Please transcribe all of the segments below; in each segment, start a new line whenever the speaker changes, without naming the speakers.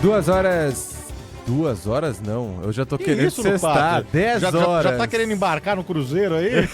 2 horas. 2 horas não, eu já tô querendo
isso,
sextar.
Lupato?
10 horas.
Já tá querendo embarcar no cruzeiro aí?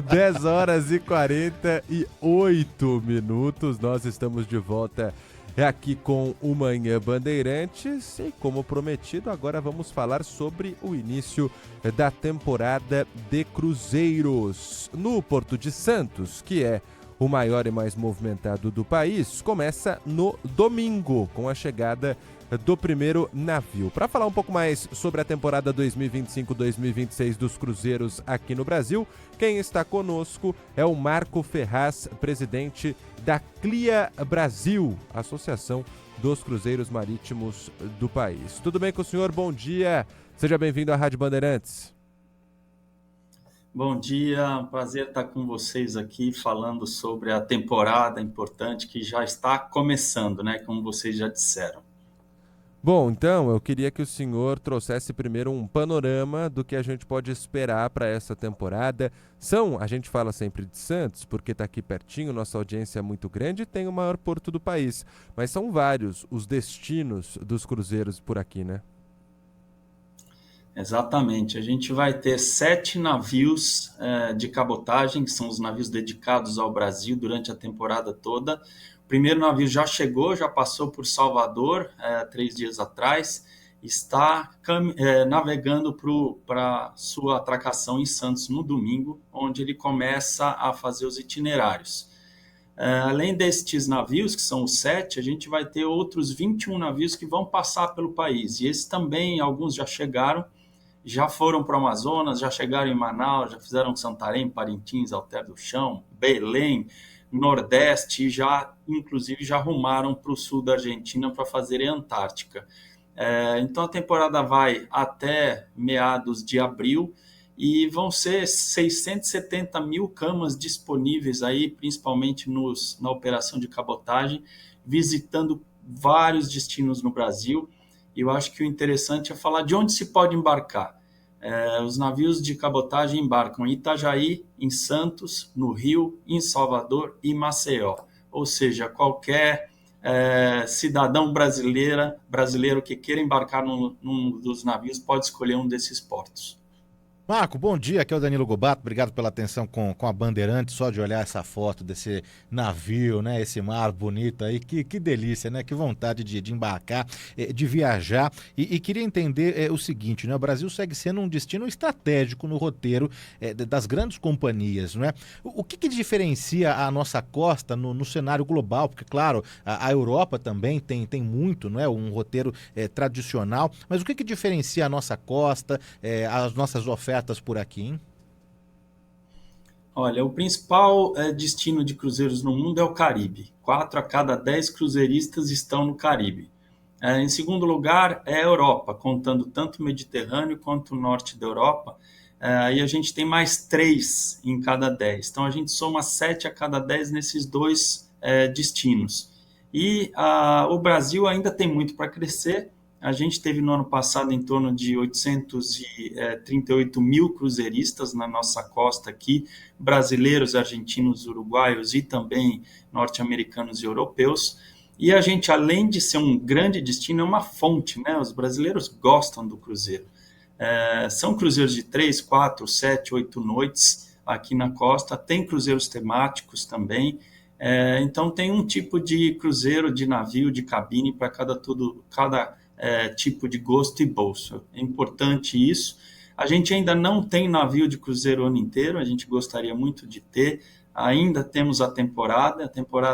10 horas e 48 minutos. Nós estamos de volta aqui com o Manhã Bandeirantes. E como prometido, agora vamos falar sobre o início da temporada de cruzeiros. No Porto de Santos, que é o maior e mais movimentado do país, começa no domingo, com a chegada do primeiro navio. Para falar um pouco mais sobre a temporada 2025-2026 dos cruzeiros aqui no Brasil, quem está conosco é o Marco Ferraz, presidente da CLIA Brasil, Associação dos Cruzeiros Marítimos do país. Tudo bem com o senhor? Bom dia. Seja bem-vindo à Rádio Bandeirantes.
Bom dia, prazer estar com vocês aqui falando sobre a temporada importante que já está começando, né? Como vocês já disseram.
Bom, então eu queria que o senhor trouxesse primeiro um panorama do que a gente pode esperar para essa temporada. A gente fala sempre de Santos, porque está aqui pertinho, nossa audiência é muito grande e tem o maior porto do país. Mas são vários os destinos dos cruzeiros por aqui, né?
Exatamente, a gente vai ter 7 navios de cabotagem, que são os navios dedicados ao Brasil durante a temporada toda. O primeiro navio já chegou, já passou por Salvador 3 dias atrás, está navegando para sua atracação em Santos no domingo, onde ele começa a fazer os itinerários. Além destes navios, que são os 7, a gente vai ter outros 21 navios que vão passar pelo país, e esses também, alguns já chegaram, já foram para o Amazonas, já chegaram em Manaus, já fizeram Santarém, Parintins, Alter do Chão, Belém, Nordeste, e inclusive já rumaram para o sul da Argentina para fazerem Antártica. Então a temporada vai até meados de abril e vão ser 670 mil camas disponíveis aí, principalmente na operação de cabotagem, visitando vários destinos no Brasil. E eu acho que o interessante é falar de onde se pode embarcar. Os navios de cabotagem embarcam em Itajaí, em Santos, no Rio, em Salvador e Maceió. Ou seja, qualquer cidadão brasileiro que queira embarcar num dos navios pode escolher um desses portos.
Marco, bom dia, aqui é o Danilo Gobato, obrigado pela atenção com a Bandeirantes, só de olhar essa foto desse navio, né, esse mar bonito aí, que delícia, né, que vontade de embarcar, de viajar, e queria entender o seguinte, né, o Brasil segue sendo um destino estratégico no roteiro das grandes companhias, não é? O que diferencia a nossa costa no cenário global? Porque, claro, a Europa também tem muito, não é, um roteiro tradicional, mas o que diferencia a nossa costa, as nossas ofertas por aqui, hein?
Olha, o principal destino de cruzeiros no mundo é o Caribe. 4 a cada 10 cruzeiristas estão no Caribe. Em segundo lugar é a Europa, contando tanto o Mediterrâneo quanto o norte da Europa. Aí a gente tem mais 3 em cada 10. Então a gente soma 7 a cada 10 nesses dois destinos. E o Brasil ainda tem muito para crescer. A gente teve no ano passado em torno de 838 mil cruzeiristas na nossa costa aqui, brasileiros, argentinos, uruguaios e também norte-americanos e europeus. E a gente, além de ser um grande destino, é uma fonte, né? Os brasileiros gostam do cruzeiro. São cruzeiros de 3, 4, 7, 8 noites aqui na costa, tem cruzeiros temáticos também. Então tem um tipo de cruzeiro, de navio, de cabine para cada tipo de gosto e bolso. É importante isso. A gente ainda não tem navio de cruzeiro o ano inteiro, a gente gostaria muito de ter. Ainda temos a temporada,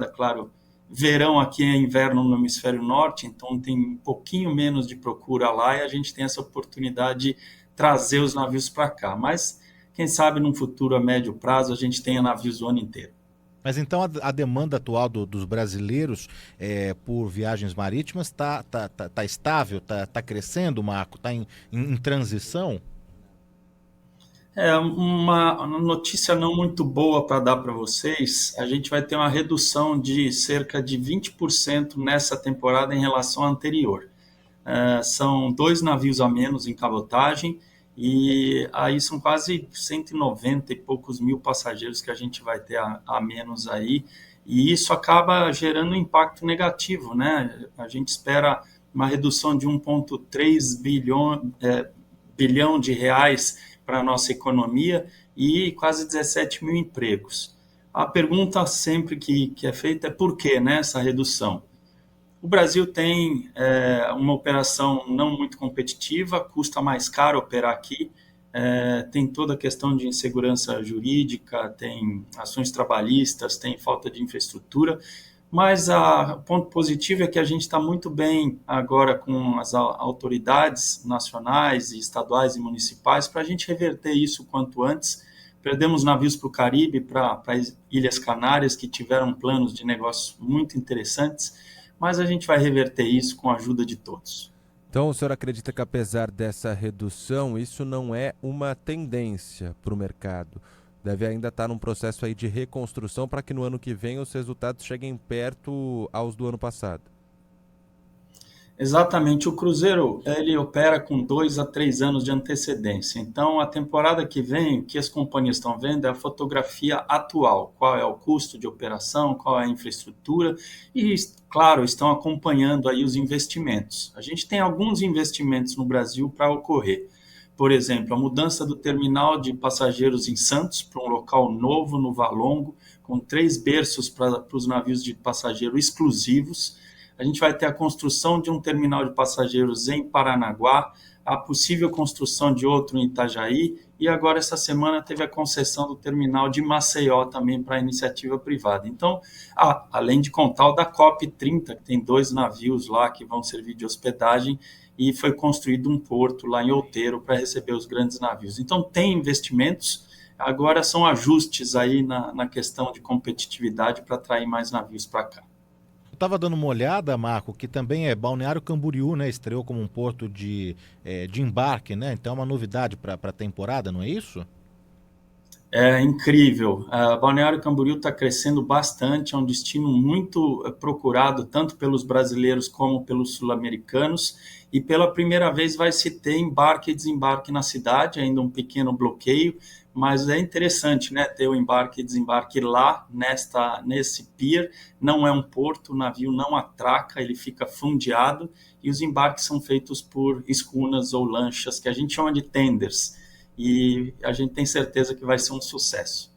claro, verão aqui é inverno no hemisfério norte, então tem um pouquinho menos de procura lá e a gente tem essa oportunidade de trazer os navios para cá. Mas, quem sabe, num futuro a médio prazo, a gente tenha navios o ano inteiro.
Mas então a demanda atual dos brasileiros por viagens marítimas está estável, está crescendo, Marco? Está em transição?
Uma notícia não muito boa para dar para vocês. A gente vai ter uma redução de cerca de 20% nessa temporada em relação à anterior. São 2 navios a menos em cabotagem e aí são quase 190 e poucos mil passageiros que a gente vai ter a menos aí. E isso acaba gerando um impacto negativo, né? A gente espera uma redução de 1,3 bilhão de reais para a nossa economia e quase 17 mil empregos. A pergunta sempre que é feita é por que, né, essa redução? O Brasil tem uma operação não muito competitiva, custa mais caro operar aqui, tem toda a questão de insegurança jurídica, tem ações trabalhistas, tem falta de infraestrutura, mas o ponto positivo é que a gente está muito bem agora com as autoridades nacionais, estaduais e municipais para a gente reverter isso o quanto antes. Perdemos navios para o Caribe, para as Ilhas Canárias, que tiveram planos de negócios muito interessantes, mas a gente vai reverter isso com a ajuda de todos.
Então, o senhor acredita que apesar dessa redução, isso não é uma tendência para o mercado? Deve ainda estar num processo aí de reconstrução para que no ano que vem os resultados cheguem perto aos do ano passado.
Exatamente, o Cruzeiro ele opera com 2 a 3 anos de antecedência. Então, a temporada que vem, o que as companhias estão vendo é a fotografia atual, qual é o custo de operação, qual é a infraestrutura e, claro, estão acompanhando aí os investimentos. A gente tem alguns investimentos no Brasil para ocorrer. Por exemplo, a mudança do terminal de passageiros em Santos para um local novo no Valongo, com 3 berços para os navios de passageiro exclusivos. A gente vai ter a construção de um terminal de passageiros em Paranaguá, a possível construção de outro em Itajaí, e agora essa semana teve a concessão do terminal de Maceió também para iniciativa privada. Então, além de contar o da COP30, que tem 2 navios lá que vão servir de hospedagem, e foi construído um porto lá em Outeiro para receber os grandes navios. Então, tem investimentos, agora são ajustes aí na questão de competitividade para atrair mais navios para cá.
Estava dando uma olhada, Marco, que também é Balneário Camboriú, né? Estreou como um porto de embarque, né? Então é uma novidade para a temporada, não é isso?
É incrível. Balneário Camboriú está crescendo bastante, é um destino muito procurado tanto pelos brasileiros como pelos sul-americanos e pela primeira vez vai se ter embarque e desembarque na cidade, ainda um pequeno bloqueio, mas é interessante, né, ter o embarque e desembarque lá nesse pier. Não é um porto, o navio não atraca, ele fica fundeado e os embarques são feitos por escunas ou lanchas que a gente chama de tenders. E a gente tem certeza que vai ser um sucesso.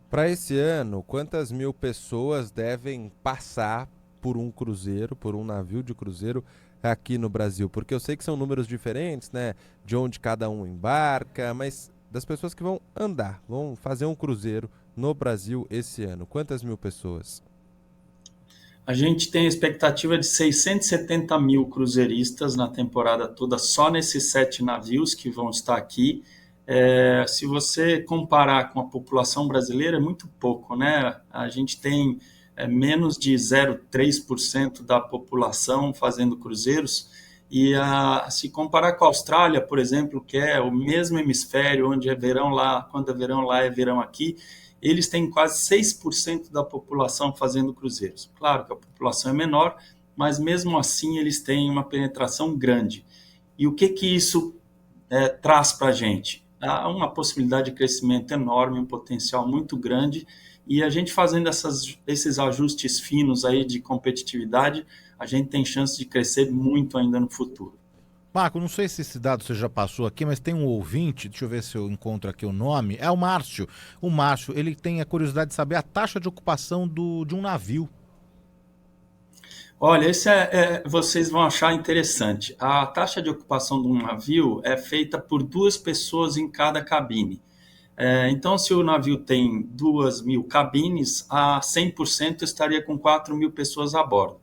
Para esse ano, quantas mil pessoas devem passar por um cruzeiro, por um navio de cruzeiro aqui no Brasil? Porque eu sei que são números diferentes, né? De onde cada um embarca, mas das pessoas que vão andar, vão fazer um cruzeiro no Brasil esse ano. Quantas mil pessoas?
A gente tem a expectativa de 670 mil cruzeiristas na temporada toda, só nesses 7 navios que vão estar aqui. Se você comparar com a população brasileira, é muito pouco, né? A gente tem menos de 0,3% da população fazendo cruzeiros, e se comparar com a Austrália, por exemplo, que é o mesmo hemisfério, onde é verão lá, quando é verão lá é verão aqui, eles têm quase 6% da população fazendo cruzeiros. Claro que a população é menor, mas mesmo assim eles têm uma penetração grande. E o que isso traz para a gente? Há uma possibilidade de crescimento enorme, um potencial muito grande, e a gente fazendo esses ajustes finos aí de competitividade, a gente tem chance de crescer muito ainda no futuro.
Marco, não sei se esse dado você já passou aqui, mas tem um ouvinte, deixa eu ver se eu encontro aqui o nome, é o Márcio. O Márcio, ele tem a curiosidade de saber a taxa de ocupação de um navio.
Olha, esse vocês vão achar interessante. A taxa de ocupação de um navio é feita por 2 pessoas em cada cabine. Então, se o navio tem 2.000 cabines, a 100% estaria com 4.000 pessoas a bordo.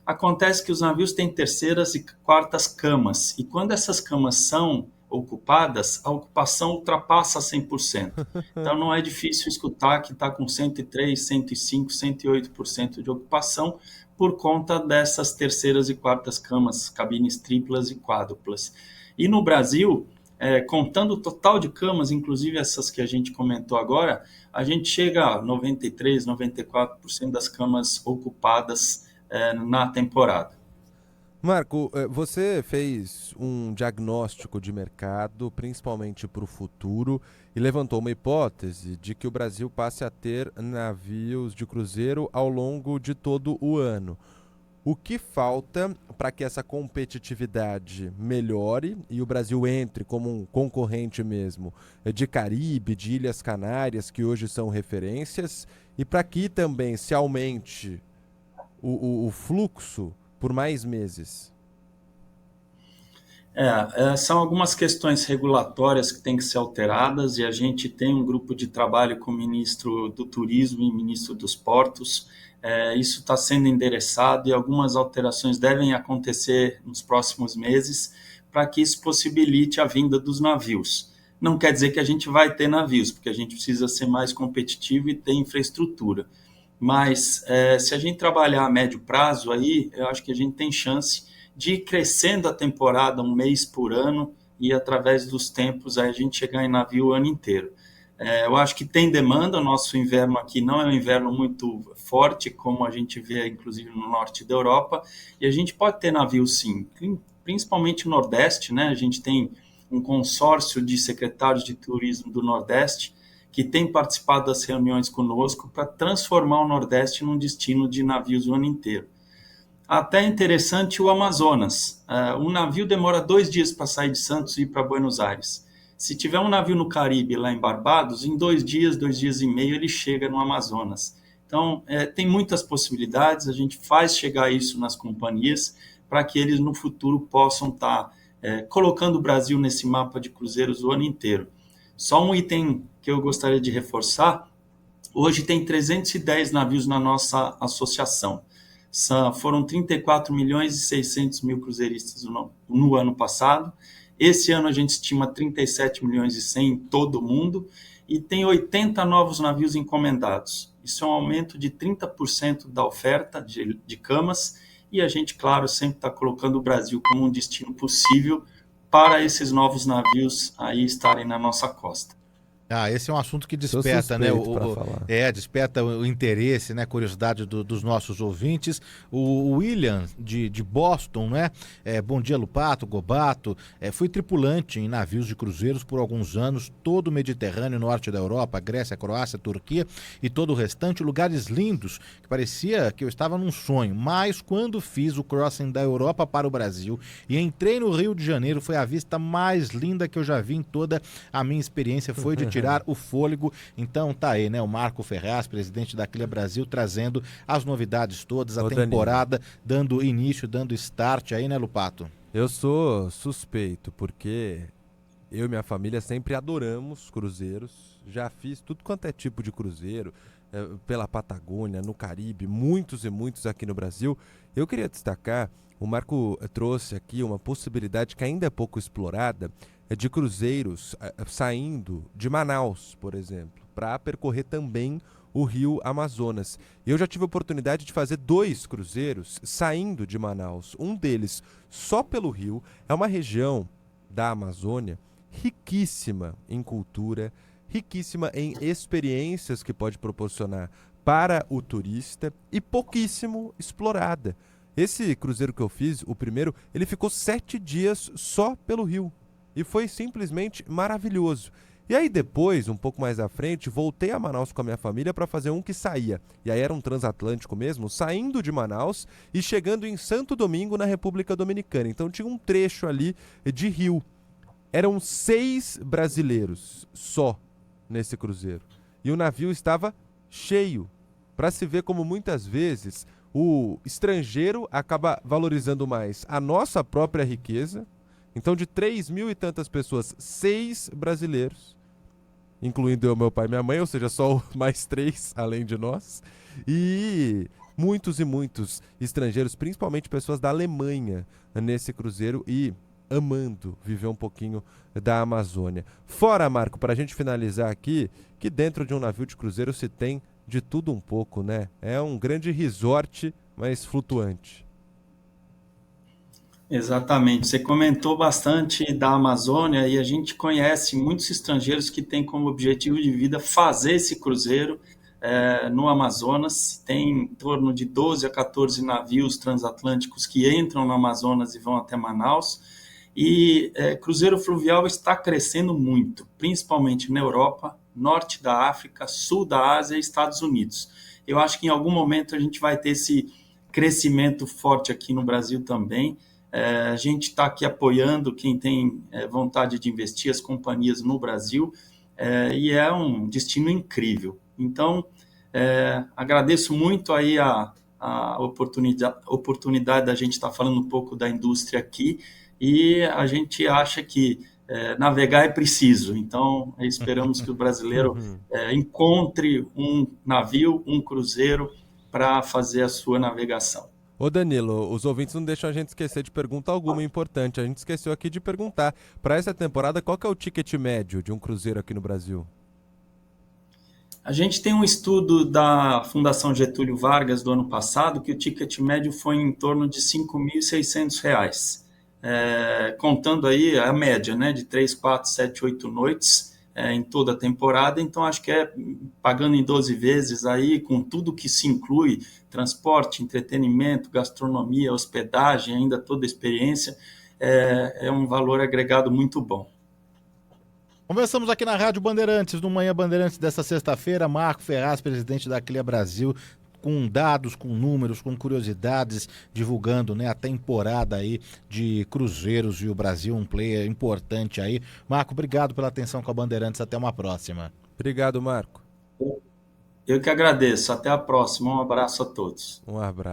Acontece que os navios têm terceiras e quartas camas, e quando essas camas são ocupadas, a ocupação ultrapassa 100%. Então, não é difícil escutar que está com 103, 105, 108% de ocupação por conta dessas terceiras e quartas camas, cabines triplas e quádruplas. E no Brasil, contando o total de camas, inclusive essas que a gente comentou agora, a gente chega a 93, 94% das camas ocupadas na temporada.
Marco, você fez um diagnóstico de mercado, principalmente para o futuro, e levantou uma hipótese de que o Brasil passe a ter navios de cruzeiro ao longo de todo o ano. O que falta para que essa competitividade melhore e o Brasil entre como um concorrente mesmo de Caribe, de Ilhas Canárias, que hoje são referências, e para que também se aumente o fluxo por mais meses?
São algumas questões regulatórias que têm que ser alteradas e a gente tem um grupo de trabalho com o ministro do Turismo e ministro dos Portos. Isso está sendo endereçado e algumas alterações devem acontecer nos próximos meses para que isso possibilite a vinda dos navios. Não quer dizer que a gente vai ter navios, porque a gente precisa ser mais competitivo e ter infraestrutura. Mas se a gente trabalhar a médio prazo, aí eu acho que a gente tem chance de ir crescendo a temporada um mês por ano e através dos tempos aí a gente chegar em navio o ano inteiro. Eu acho que tem demanda, o nosso inverno aqui não é um inverno muito forte, como a gente vê inclusive no norte da Europa, e a gente pode ter navio sim, principalmente no Nordeste, né? A gente tem um consórcio de secretários de turismo do Nordeste que tem participado das reuniões conosco para transformar o Nordeste num destino de navios o ano inteiro. Até interessante o Amazonas. Um navio demora 2 dias para sair de Santos e ir para Buenos Aires. Se tiver um navio no Caribe, lá em Barbados, em 2 dias, 2 dias e meio, ele chega no Amazonas. Então, tem muitas possibilidades, a gente faz chegar isso nas companhias para que eles no futuro possam estar colocando o Brasil nesse mapa de cruzeiros o ano inteiro. Só um item que eu gostaria de reforçar, hoje tem 310 navios na nossa associação. Foram 34 milhões e 600 mil cruzeiristas no ano passado. Esse ano a gente estima 37 milhões e 100 em todo o mundo e tem 80 novos navios encomendados. Isso é um aumento de 30% da oferta de camas e a gente, claro, sempre está colocando o Brasil como um destino possível para esses novos navios aí estarem na nossa costa.
Esse é um assunto que desperta, né? Desperta o interesse, né? Curiosidade dos nossos ouvintes. O William de Boston, né? Bom dia, Lupato, Gobato. Fui tripulante em navios de cruzeiros por alguns anos, todo o Mediterrâneo, norte da Europa, Grécia, Croácia, Turquia e todo o restante, lugares lindos, que parecia que eu estava num sonho. Mas quando fiz o crossing da Europa para o Brasil e entrei no Rio de Janeiro, foi a vista mais linda que eu já vi em toda a minha experiência, foi de tirar o fôlego. Então tá aí, né? O Marco Ferraz, presidente da CLIA Brasil, trazendo as novidades todas, a temporada, dando início, dando start aí, né, Lupato?
Eu sou suspeito, porque eu e minha família sempre adoramos cruzeiros. Já fiz tudo quanto é tipo de cruzeiro, pela Patagônia, no Caribe, muitos e muitos aqui no Brasil. Eu queria destacar, o Marco trouxe aqui uma possibilidade que ainda é pouco explorada, de cruzeiros saindo de Manaus, por exemplo, para percorrer também o rio Amazonas. Eu já tive a oportunidade de fazer 2 cruzeiros saindo de Manaus. Um deles só pelo rio. É uma região da Amazônia riquíssima em cultura, riquíssima em experiências que pode proporcionar para o turista e pouquíssimo explorada. Esse cruzeiro que eu fiz, o primeiro, ele ficou 7 dias só pelo rio. E foi simplesmente maravilhoso. E aí depois, um pouco mais à frente, voltei a Manaus com a minha família para fazer um que saía. E aí era um transatlântico mesmo, saindo de Manaus e chegando em Santo Domingo, na República Dominicana. Então tinha um trecho ali de rio. Eram 6 brasileiros só nesse cruzeiro. E o navio estava cheio. Para se ver como muitas vezes o estrangeiro acaba valorizando mais a nossa própria riqueza. Então, de 3 mil e tantas pessoas, 6 brasileiros, incluindo eu, meu pai e minha mãe, ou seja, só mais 3 além de nós, e muitos estrangeiros, principalmente pessoas da Alemanha, nesse cruzeiro e amando viver um pouquinho da Amazônia. Fora, Marco, para a gente finalizar aqui, que dentro de um navio de cruzeiro se tem de tudo um pouco, né? É um grande resort, mas flutuante.
Exatamente. Você comentou bastante da Amazônia e a gente conhece muitos estrangeiros que têm como objetivo de vida fazer esse cruzeiro no Amazonas. Tem em torno de 12 a 14 navios transatlânticos que entram no Amazonas e vão até Manaus. E cruzeiro fluvial está crescendo muito, principalmente na Europa, norte da África, sul da Ásia e Estados Unidos. Eu acho que em algum momento a gente vai ter esse crescimento forte aqui no Brasil também. A gente está aqui apoiando quem tem vontade de investir, as companhias no Brasil, e é um destino incrível. Então, agradeço muito aí a oportunidade da gente estar falando um pouco da indústria aqui, e a gente acha que navegar é preciso. Então, esperamos que o brasileiro encontre um navio, um cruzeiro, para fazer a sua navegação.
Ô Danilo, os ouvintes não deixam a gente esquecer de pergunta alguma importante. A gente esqueceu aqui de perguntar, para essa temporada, qual que é o ticket médio de um cruzeiro aqui no Brasil?
A gente tem um estudo da Fundação Getúlio Vargas do ano passado, que o ticket médio foi em torno de R$ 5.600, contando aí a média, né, de 3, 4, 7, 8 noites em toda a temporada. Então, acho que pagando em 12 vezes, aí, com tudo que se inclui, transporte, entretenimento, gastronomia, hospedagem, ainda toda a experiência, é um valor agregado muito bom.
Conversamos aqui na Rádio Bandeirantes, no Manhã Bandeirantes desta sexta-feira. Marco Ferraz, presidente da Clia Brasil, com dados, com números, com curiosidades, divulgando, né, a temporada aí de cruzeiros, e o Brasil um player importante aí. Marco, obrigado pela atenção com a Bandeirantes. Até uma próxima.
Obrigado, Marco.
Eu que agradeço. Até a próxima. Um abraço a todos.
Um abraço.